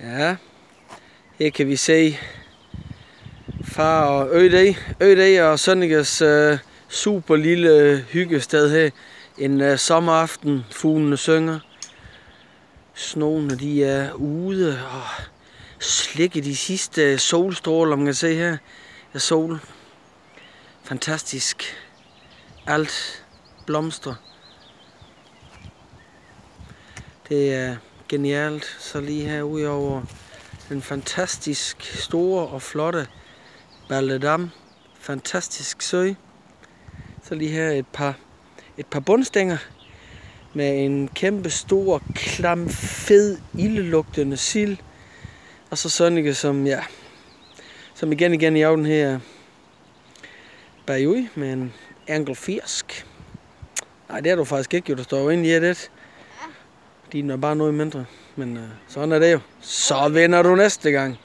Ja, her kan vi se far og Ødej og Sønnekes super lille hyggested her. En sommeraften, fuglene synger. Snoene de er ude og slikker de sidste solstråler, man kan se her. Ja, sol. Fantastisk. Alt blomster. Det er genialt. Så lige herude over den fantastisk store og flotte Balledam. Fantastisk sø. Så lige her et par bundstænger med en kæmpe stor, klam, fed, ildelugtende sild. Og så Sønneke, som igen i den her bagud med en angelfisk. Nej, det er du faktisk ikke, jo. Der står jo egentlig det. De er bare noget mindre. Men sådan er det jo. Så vinder du næste gang.